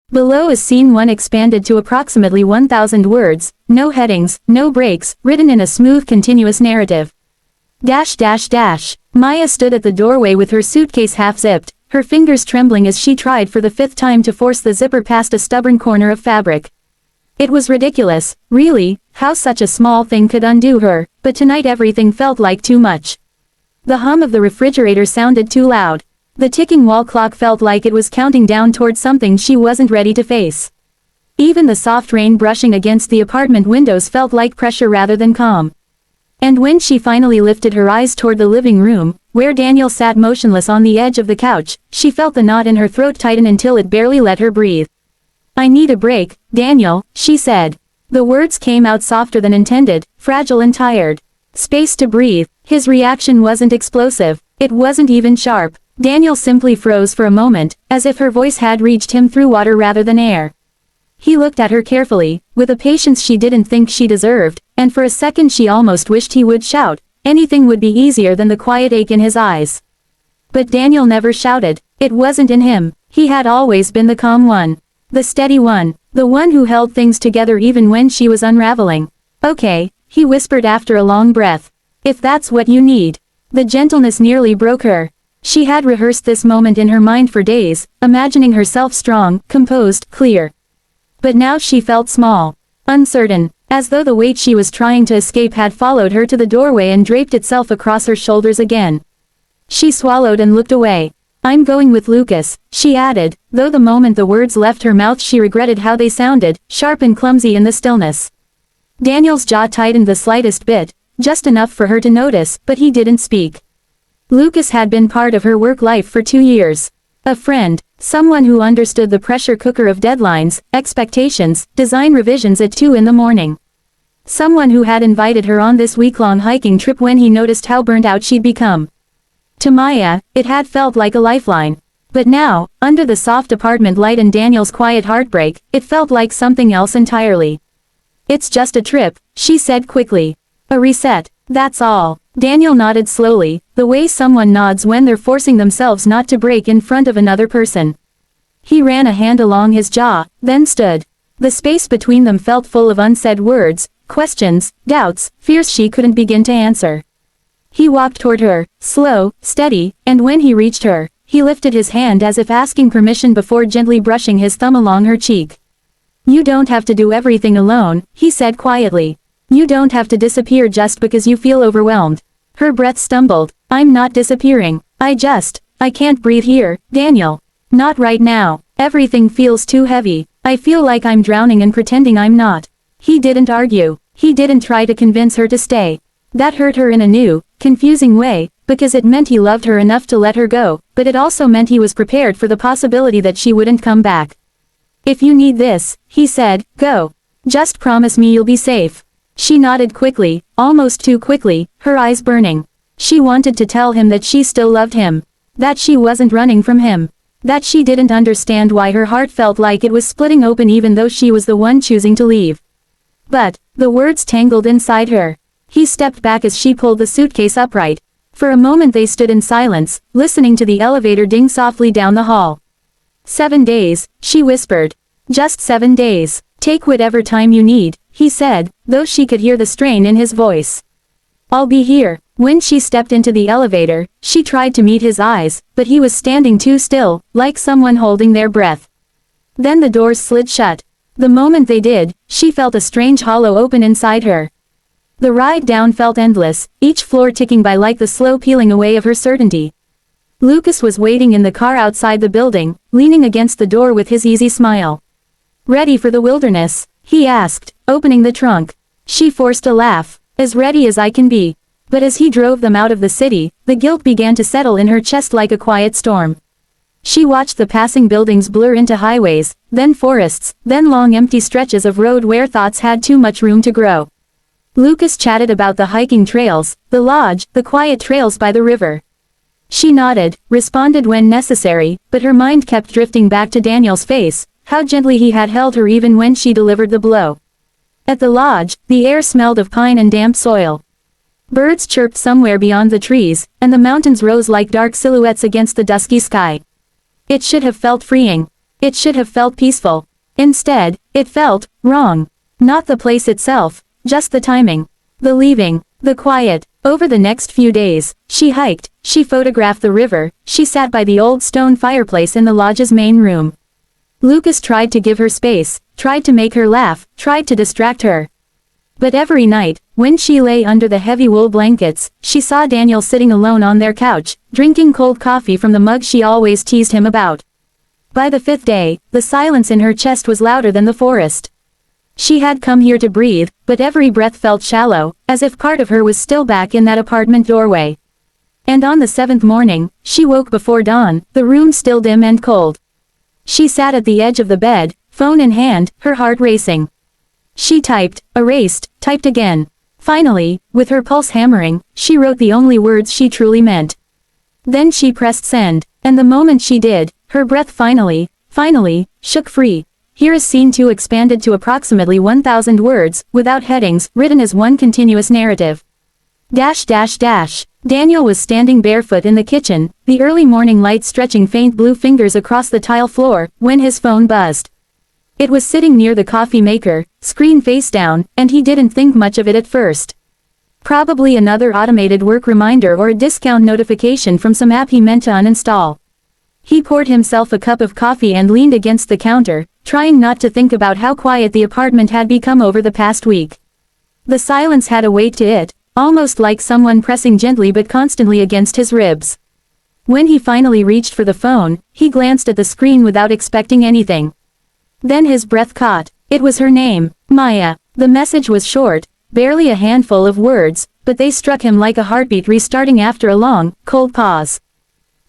Below is scene 1 expanded to approximately 1,000 words, no headings, no breaks, written in a smooth continuous narrative. Maya stood at the doorway with her suitcase half-zipped, her fingers trembling as she tried for the 5th time to force the zipper past a stubborn corner of fabric. It was ridiculous, really, how such a small thing could undo her, but tonight everything felt like too much. The hum of the refrigerator sounded too loud. The ticking wall clock felt like it was counting down towards something she wasn't ready to face. Even the soft rain brushing against the apartment windows felt like pressure rather than calm. And when she finally lifted her eyes toward the living room, where Daniel sat motionless on the edge of the couch, she felt the knot in her throat tighten until it barely let her breathe. "I need a break, Daniel," she said. The words came out softer than intended, fragile and tired. Space to breathe. His reaction wasn't explosive. It wasn't even sharp. Daniel simply froze for a moment, as if her voice had reached him through water rather than air. He looked at her carefully, with a patience she didn't think she deserved, and for a second she almost wished he would shout. Anything would be easier than the quiet ache in his eyes. But Daniel never shouted. It wasn't in him. He had always been the calm one. The steady one. The one who held things together even when she was unraveling. "Okay," he whispered after a long breath. "If that's what you need." The gentleness nearly broke her. She had rehearsed this moment in her mind for days, imagining herself strong, composed, clear. But now she felt small. Uncertain. As though the weight she was trying to escape had followed her to the doorway and draped itself across her shoulders again. She swallowed and looked away. "I'm going with Lucas," she added, though the moment the words left her mouth she regretted how they sounded, sharp and clumsy in the stillness. Daniel's jaw tightened the slightest bit, just enough for her to notice, but he didn't speak. Lucas had been part of her work life for 2 years. A friend, someone who understood the pressure cooker of deadlines, expectations, design revisions at 2 in the morning. Someone who had invited her on this week-long hiking trip when he noticed how burnt out she'd become. To Maya, it had felt like a lifeline. But now, under the soft apartment light and Daniel's quiet heartbreak, it felt like something else entirely. "It's just a trip," she said quickly. "A reset, that's all." Daniel nodded slowly, the way someone nods when they're forcing themselves not to break in front of another person. He ran a hand along his jaw, then stood. The space between them felt full of unsaid words, questions, doubts, fears she couldn't begin to answer. He walked toward her, slow, steady, and when he reached her, he lifted his hand as if asking permission before gently brushing his thumb along her cheek. "You don't have to do everything alone," he said quietly. "You don't have to disappear just because you feel overwhelmed." Her breath stumbled. "I'm not disappearing. I can't breathe here, Daniel. Not right now. Everything feels too heavy. I feel like I'm drowning and pretending I'm not." He didn't argue. He didn't try to convince her to stay. That hurt her in a new, confusing way, because it meant he loved her enough to let her go, but it also meant he was prepared for the possibility that she wouldn't come back. "If you need this," he said, "go. Just promise me you'll be safe." She nodded quickly, almost too quickly, her eyes burning. She wanted to tell him that she still loved him. That she wasn't running from him. That she didn't understand why her heart felt like it was splitting open even though she was the one choosing to leave. But, the words tangled inside her. He stepped back as she pulled the suitcase upright. For a moment they stood in silence, listening to the elevator ding softly down the hall. 7 days, she whispered. "Just 7 days. Take whatever time you need," he said, though she could hear the strain in his voice. "I'll be here." When she stepped into the elevator, she tried to meet his eyes, but he was standing too still, like someone holding their breath. Then the doors slid shut. The moment they did, she felt a strange hollow open inside her. The ride down felt endless, each floor ticking by like the slow peeling away of her certainty. Lucas was waiting in the car outside the building, leaning against the door with his easy smile. "Ready for the wilderness?" he asked, opening the trunk. She forced a laugh. "As ready as I can be." But as he drove them out of the city, the guilt began to settle in her chest like a quiet storm. She watched the passing buildings blur into highways, then forests, then long empty stretches of road where thoughts had too much room to grow. Lucas chatted about the hiking trails, the lodge, the quiet trails by the river. She nodded, responded when necessary, but her mind kept drifting back to Daniel's face, how gently he had held her even when she delivered the blow. At the lodge, the air smelled of pine and damp soil. Birds chirped somewhere beyond the trees, and the mountains rose like dark silhouettes against the dusky sky. It should have felt freeing. It should have felt peaceful. Instead, it felt wrong. Not the place itself, just the timing. The leaving, the quiet. Over the next few days, she hiked, she photographed the river, she sat by the old stone fireplace in the lodge's main room. Lucas tried to give her space, tried to make her laugh, tried to distract her. But every night, when she lay under the heavy wool blankets, she saw Daniel sitting alone on their couch, drinking cold coffee from the mug she always teased him about. By the 5th day, the silence in her chest was louder than the forest. She had come here to breathe, but every breath felt shallow, as if part of her was still back in that apartment doorway. And on the 7th morning, she woke before dawn, the room still dim and cold. She sat at the edge of the bed, phone in hand, her heart racing. She typed, erased, typed again. Finally, with her pulse hammering, she wrote the only words she truly meant. Then she pressed send, and the moment she did, her breath finally, shook free. Here is scene 2 expanded to approximately 1,000 words, without headings, written as one continuous narrative. Daniel was standing barefoot in the kitchen, the early morning light stretching faint blue fingers across the tile floor, when his phone buzzed. It was sitting near the coffee maker, screen face down, and he didn't think much of it at first. Probably another automated work reminder or a discount notification from some app he meant to uninstall. He poured himself a cup of coffee and leaned against the counter, trying not to think about how quiet the apartment had become over the past week. The silence had a weight to it, almost like someone pressing gently but constantly against his ribs. When he finally reached for the phone, he glanced at the screen without expecting anything. Then his breath caught. It was her name, Maya. The message was short, barely a handful of words, but they struck him like a heartbeat restarting after a long, cold pause.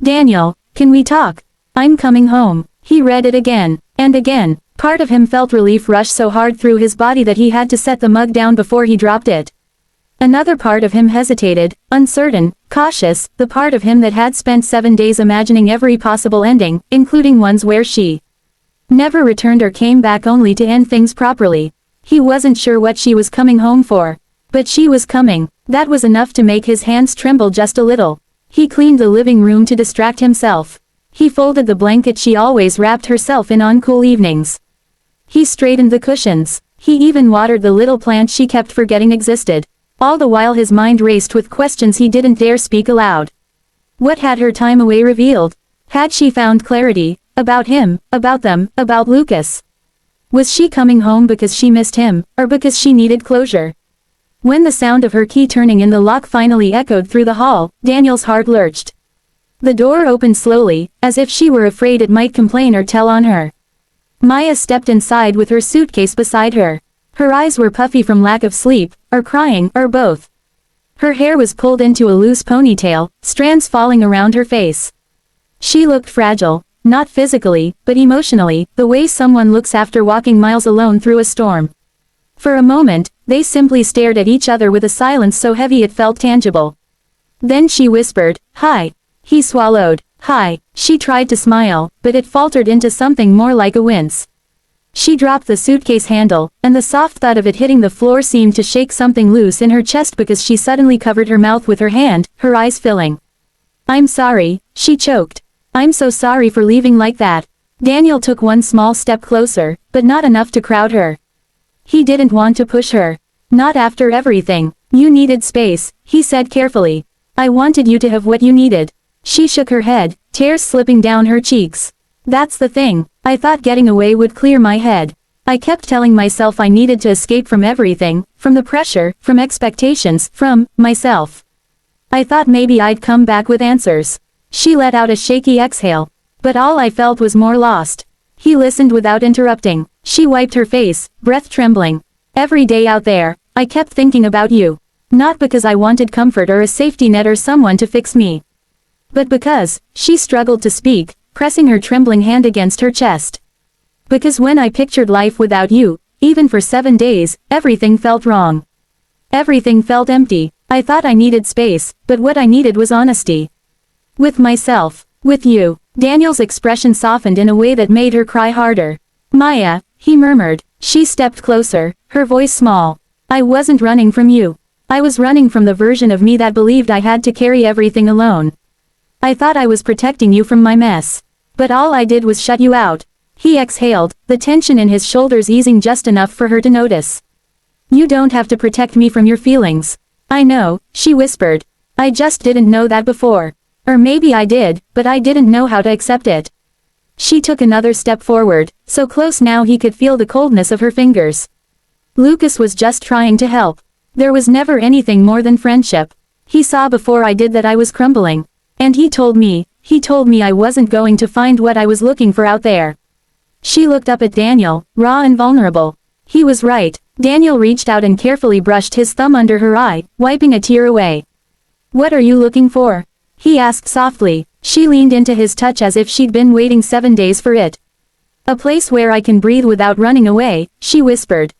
Daniel, can we talk? I'm coming home. He read it again, and again. Part of him felt relief rush so hard through his body that he had to set the mug down before he dropped it. Another part of him hesitated, uncertain, cautious, the part of him that had spent 7 days imagining every possible ending, including ones where she never returned or came back only to end things properly. He wasn't sure what she was coming home for. But she was coming. That was enough to make his hands tremble just a little. He cleaned the living room to distract himself. He folded the blanket she always wrapped herself in on cool evenings. He straightened the cushions. He even watered the little plant she kept forgetting existed. All the while his mind raced with questions he didn't dare speak aloud. What had her time away revealed? Had she found clarity? About him, about them, about Lucas. Was she coming home because she missed him, or because she needed closure? When the sound of her key turning in the lock finally echoed through the hall, Daniel's heart lurched. The door opened slowly, as if she were afraid it might complain or tell on her. Maya stepped inside with her suitcase beside her. Her eyes were puffy from lack of sleep, or crying, or both. Her hair was pulled into a loose ponytail, strands falling around her face. She looked fragile. Not physically, but emotionally, the way someone looks after walking miles alone through a storm. For a moment, they simply stared at each other with a silence so heavy it felt tangible. Then she whispered, "Hi." He swallowed. "Hi." She tried to smile, but it faltered into something more like a wince. She dropped the suitcase handle, and the soft thud of it hitting the floor seemed to shake something loose in her chest because she suddenly covered her mouth with her hand, her eyes filling. "I'm sorry," she choked. "I'm so sorry for leaving like that." Daniel took one small step closer, but not enough to crowd her. He didn't want to push her. "Not after everything. You needed space," he said carefully. "I wanted you to have what you needed." She shook her head, tears slipping down her cheeks. "That's the thing. I thought getting away would clear my head. I kept telling myself I needed to escape from everything, from the pressure, from expectations, from myself. I thought maybe I'd come back with answers." She let out a shaky exhale. "But all I felt was more lost." He listened without interrupting. She wiped her face, breath trembling. "Every day out there, I kept thinking about you. Not because I wanted comfort or a safety net or someone to fix me. But because," she struggled to speak, pressing her trembling hand against her chest. "Because when I pictured life without you, even for 7 days, everything felt wrong. Everything felt empty. I thought I needed space, but what I needed was honesty. With myself. With you." Daniel's expression softened in a way that made her cry harder. "Maya," he murmured. She stepped closer, her voice small. "I wasn't running from you. I was running from the version of me that believed I had to carry everything alone. I thought I was protecting you from my mess. But all I did was shut you out. He exhaled, the tension in his shoulders easing just enough for her to notice. You don't have to protect me from your feelings. I know, she whispered. I just didn't know that before. Or maybe I did, but I didn't know how to accept it. She took another step forward, so close now he could feel the coldness of her fingers. Lucas was just trying to help. There was never anything more than friendship. He saw before I did that I was crumbling. And he told me I wasn't going to find what I was looking for out there. She looked up at Daniel, raw and vulnerable. He was right. Daniel reached out and carefully brushed his thumb under her eye, wiping a tear away. What are you looking for? He asked softly. She leaned into his touch as if she'd been waiting 7 days for it. A place where I can breathe without running away, she whispered.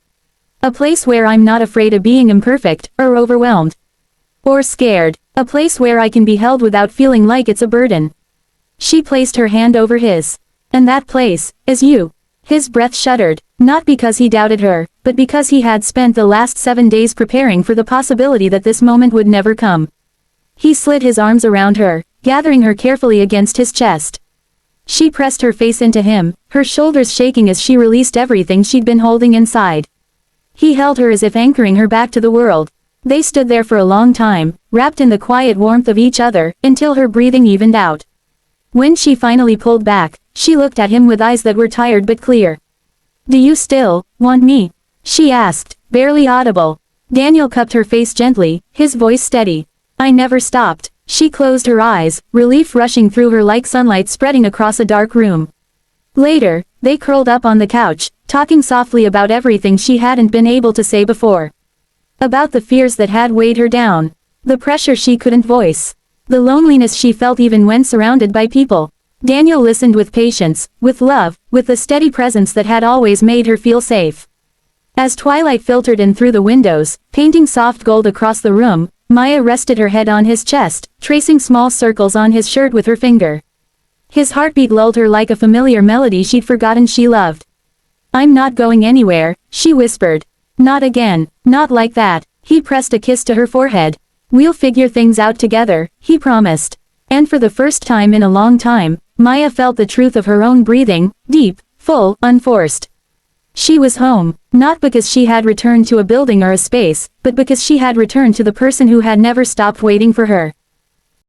A place where I'm not afraid of being imperfect, or overwhelmed. Or scared. A place where I can be held without feeling like it's a burden. She placed her hand over his. And that place, is you. His breath shuddered, not because he doubted her, but because he had spent the last 7 days preparing for the possibility that this moment would never come. He slid his arms around her, gathering her carefully against his chest. She pressed her face into him, her shoulders shaking as she released everything she'd been holding inside. He held her as if anchoring her back to the world. They stood there for a long time, wrapped in the quiet warmth of each other, until her breathing evened out. When she finally pulled back, she looked at him with eyes that were tired but clear. Do you still want me? She asked, barely audible. Daniel cupped her face gently, his voice steady. I never stopped. She closed her eyes, relief rushing through her like sunlight spreading across a dark room. Later, they curled up on the couch, talking softly about everything she hadn't been able to say before. About the fears that had weighed her down. The pressure she couldn't voice. The loneliness she felt even when surrounded by people. Daniel listened with patience, with love, with the steady presence that had always made her feel safe. As twilight filtered in through the windows, painting soft gold across the room, Maya rested her head on his chest, tracing small circles on his shirt with her finger. His heartbeat lulled her like a familiar melody she'd forgotten she loved. I'm not going anywhere, she whispered. Not again, not like that. He pressed a kiss to her forehead. We'll figure things out together, he promised. And for the first time in a long time, Maya felt the truth of her own breathing, deep, full, unforced. She was home, not because she had returned to a building or a space, but because she had returned to the person who had never stopped waiting for her.